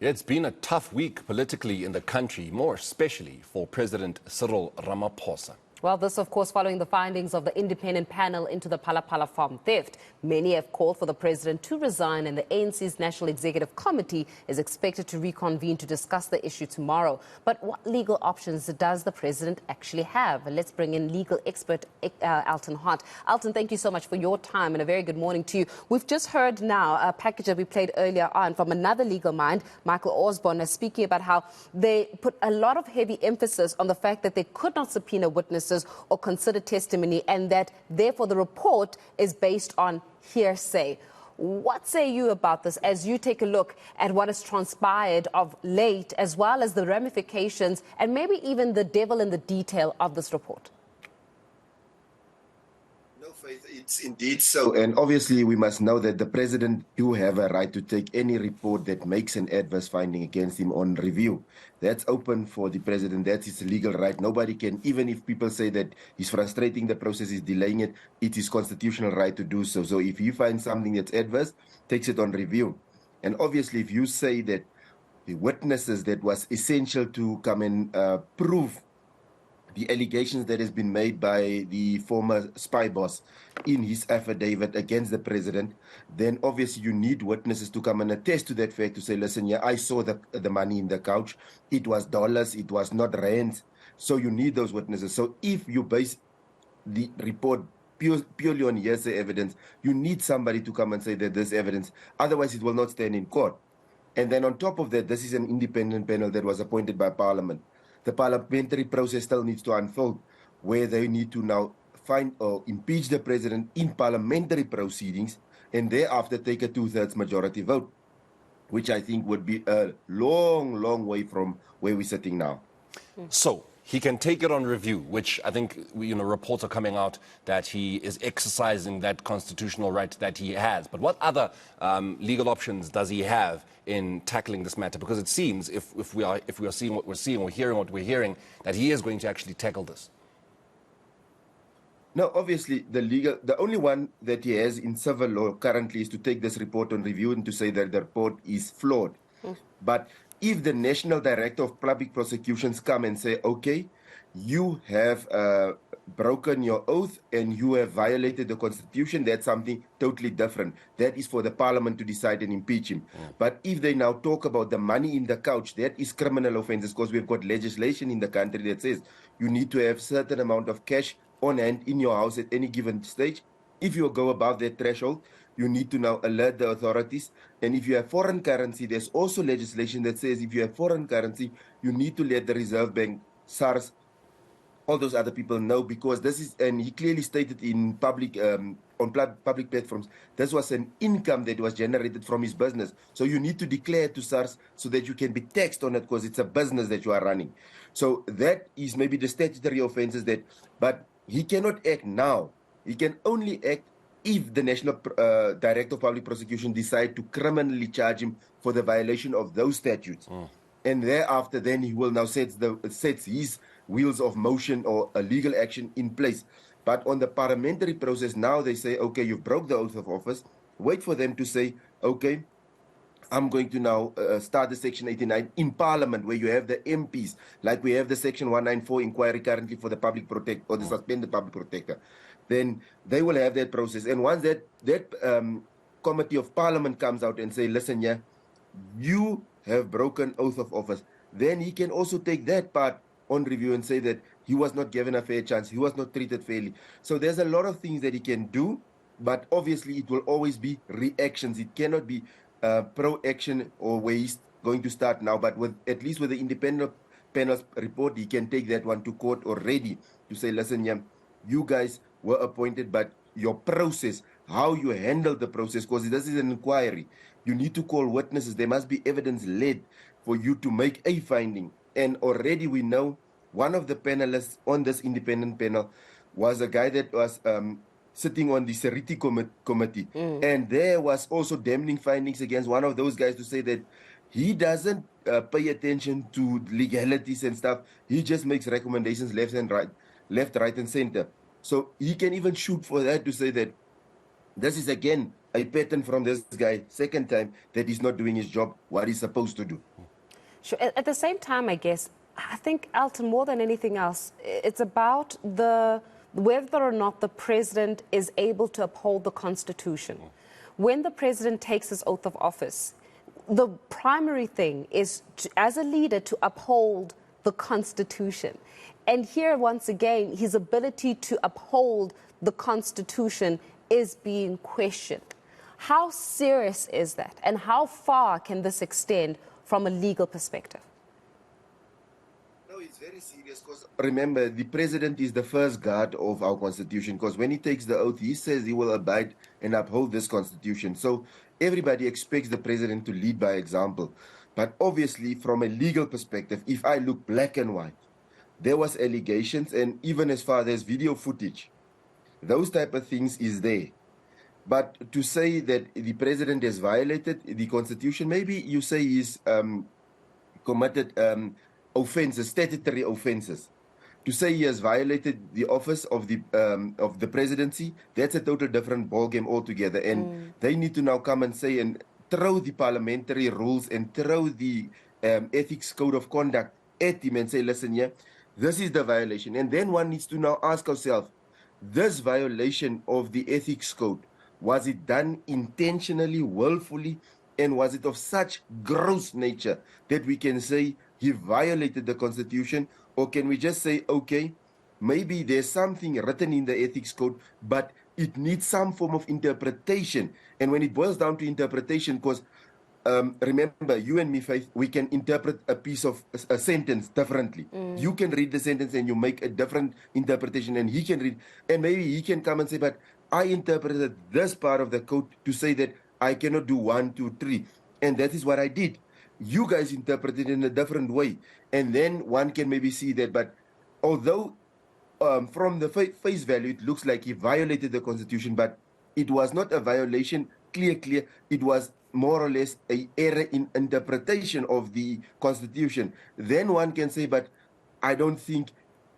It's been a tough week politically in the country, more especially for President Cyril Ramaphosa. Well, this, of course, following the findings of the independent panel into the Phala Phala farm theft. Many have called for the president to resign, and the ANC's National Executive Committee is expected to reconvene to discuss the issue tomorrow. But what legal options does the president actually have? Let's bring in legal expert Elton Hart. Elton, thank you so much for your time, and a very good morning to you. We've just heard now a package that we played earlier on from another legal mind, Michael Osborne, speaking about how they put a lot of heavy emphasis on the fact that they could not subpoena witnesses or consider testimony, and that therefore the report is based on hearsay. What say you about this as you take a look at what has transpired of late, as well as the ramifications and maybe even the devil in the detail of this report? No, Faith, it's indeed so. And obviously we must know that the president do have a right to take any report that makes an adverse finding against him on review. That's open for the president. That's his legal right. Nobody can, even if people say that he's frustrating the process, he's delaying it, it's his constitutional right to do so. So if you find something that's adverse, takes it on review. And obviously if you say that the witnesses that was essential to come and prove the allegations that has been made by the former spy boss in his affidavit against the president, then obviously you need witnesses to come and attest to that fact, to say, listen, yeah, I saw the money in the couch. It was dollars, it was not rands. So you need those witnesses. So if you base the report purely on hearsay evidence, you need somebody to come and say that this evidence, otherwise it will not stand in court. And then on top of that, this is an independent panel that was appointed by Parliament. The parliamentary process still needs to unfold, where they need to now find or impeach the president in parliamentary proceedings and thereafter take a 2/3 majority vote, which I think would be a long, long way from where we're sitting now. So he can take it on review, which I think, reports are coming out that he is exercising that constitutional right that he has. But what other legal options does he have in tackling this matter? Because it seems, if we are seeing what we're seeing, or hearing what we're hearing, that he is going to actually tackle this. No, obviously the only one that he has in civil law currently is to take this report on review and to say that the report is flawed. But if the National Director of Public Prosecutions come and say, okay, you have broken your oath and you have violated the Constitution, that's something totally different. That is for the Parliament to decide and impeach him. But if they now talk about the money in the couch, that is criminal offenses, because we've got legislation in the country that says you need to have certain amount of cash on hand in your house at any given stage. If you go above that threshold, you need to now alert the authorities. And if you have foreign currency, there's also legislation that says if you have foreign currency, you need to let the Reserve Bank, SARS, all those other people know, because this is, and he clearly stated in public, on public platforms, this was an income that was generated from his business. So you need to declare it to SARS so that you can be taxed on it, because it's a business that you are running. So that is maybe the statutory offenses that, but he cannot act now. He can only act if the National Director of Public Prosecution decide to criminally charge him for the violation of those statutes. And thereafter, then he will now sets his wheels of motion or a legal action in place. But on the parliamentary process, now they say, okay, you've broke the oath of office. Wait for them to say, okay, I'm going to now start the Section 89 in Parliament, where you have the MPs, like we have the Section 194 inquiry currently for the public protector or the suspended public protector. Then they will have that process. And once that committee of Parliament comes out and say, listen, yeah, you have broken oath of office, then he can also take that part on review and say that he was not given a fair chance, he was not treated fairly. So there's a lot of things that he can do, but obviously it will always be reactions. It cannot be pro-action or where he's going to start now. But with at least with the independent panel's report, he can take that one to court already to say, listen, yeah, you guys were appointed, but your process, how you handle the process, because this is an inquiry, you need to call witnesses. There must be evidence-led for you to make a finding. And already we know one of the panelists on this independent panel was a guy that was sitting on the Seriti committee. And there was also damning findings against one of those guys to say that he doesn't pay attention to legalities and stuff. He just makes recommendations left, right, and center. So he can even shoot for that, to say that this is again a pattern from this guy, second time, that he's not doing his job, what he's supposed to do. Sure. At the same time, I guess, I think, Elton, more than anything else, it's about whether or not the president is able to uphold the Constitution. When the president takes his oath of office, the primary thing is, as a leader, to uphold the Constitution. And here, once again, his ability to uphold the Constitution is being questioned. How serious is that? And how far can this extend from a legal perspective? No, it's very serious because remember, the president is the first guard of our constitution, because when he takes the oath, he says he will abide and uphold this constitution. So everybody expects the president to lead by example. But obviously, from a legal perspective, if I look black and white, there was allegations, and even as far as video footage, those type of things is there. But to say that the president has violated the constitution, maybe you say he's committed offenses, statutory offenses. To say he has violated the office of the presidency, that's a total different ballgame altogether. And they need to now come and say and throw the parliamentary rules and throw the ethics code of conduct at him and say, listen, yeah, this is the violation. And then one needs to now ask ourselves, this violation of the ethics code, was it done intentionally, willfully, and was it of such gross nature that we can say he violated the Constitution? Or can we just say, okay, maybe there's something written in the ethics code, but it needs some form of interpretation. And when it boils down to interpretation, because remember, you and me, Faith, we can interpret a sentence differently. You can read the sentence and you make a different interpretation, and he can read, and maybe he can come and say, but I interpreted this part of the code to say that I cannot do 1, 2, 3. And that is what I did. You guys interpreted it in a different way. And then one can maybe see that, but although from the face value, it looks like he violated the Constitution, but it was not a violation, clear. It was more or less an error in interpretation of the Constitution. Then one can say, but I don't think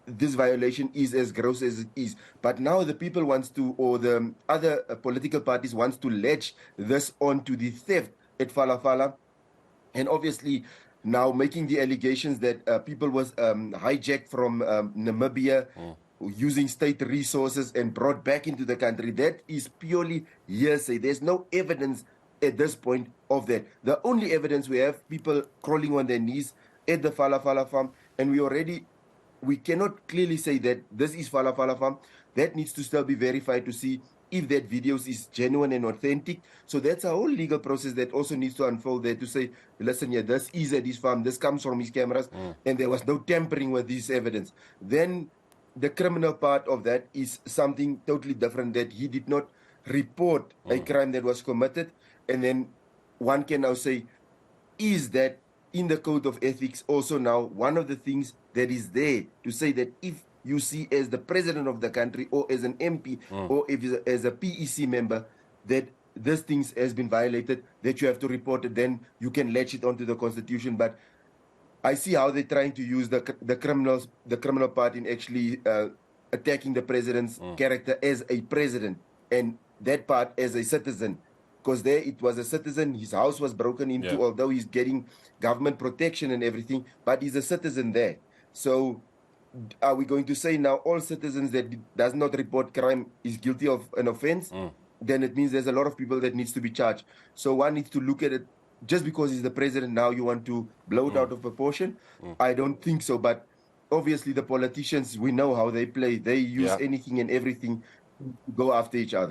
this violation is as gross as it is. But now the people wants to, or the other political parties wants to latch this onto the theft at Phala Phala. And obviously now making the allegations that people was hijacked from Namibia using state resources and brought back into the country. That is purely hearsay. There's no evidence at this point of that. The only evidence we have, people crawling on their knees at the Phala Phala farm, and we cannot clearly say that this is Phala Phala farm. That needs to still be verified to see if that videos is genuine and authentic. So that's a whole legal process that also needs to unfold there to say, listen, yeah, this is at his farm, this comes from his cameras, and there was no tampering with this evidence. Then the criminal part of that is something totally different, that he did not report a crime that was committed. And then one can now say, is that in the code of ethics also now one of the things that is there to say that if you see as the president of the country or as an MP or if as a PEC member that this things has been violated, that you have to report it, then you can latch it onto the Constitution. But I see how they're trying to use the criminal part in actually attacking the president's character as a president, and that part as a citizen. Because there it was a citizen, his house was broken into, although he's getting government protection and everything, but he's a citizen there. So are we going to say now all citizens that does not report crime is guilty of an offense? Then it means there's a lot of people that needs to be charged. So one needs to look at it. Just because he's the president now, you want to blow it out of proportion? I don't think so. But obviously the politicians, we know how they play. They use anything and everything to go after each other.